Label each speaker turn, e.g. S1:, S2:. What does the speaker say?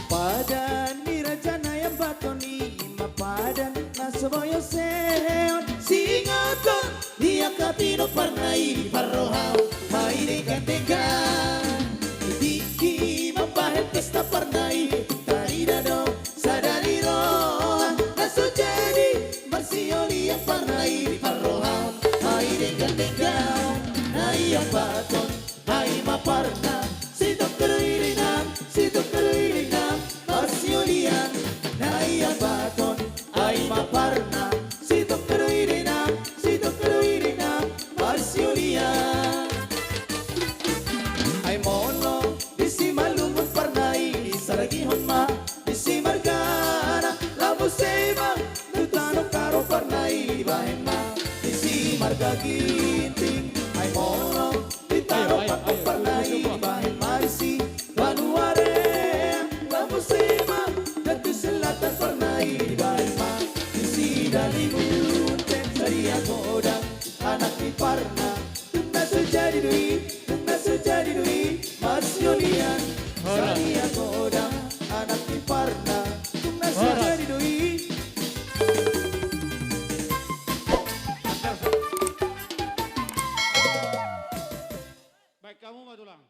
S1: Padan mirajana yang batoni mapadan nasoboyo seon singaton dia kapino parnai parrohau maine kantekan diki mapahet pesta parnai tarida dong sadari rohan naso jadi marsioli yang parnai parrohau maine kantekan nai yang baton nai maparna sitok keruilinam Marsiolian, nai ang baton ay maparna. Sitok keruilinam, Marsiolian. Ay mono, isi malumot parnay, isaragihon ma, isi margana, labo sema, nutano karo parnay, bahen ma, isi margaginting. Ay mono, ditaro patong parnay, bahen ma, isi banuare. Musima datu selatan pernai balma isi dari bunten saria godang anak di parna tunda sejadi dui Marsiolian saria godang anak di parna tunda sejadi dui.
S2: Baik kamu Matulang.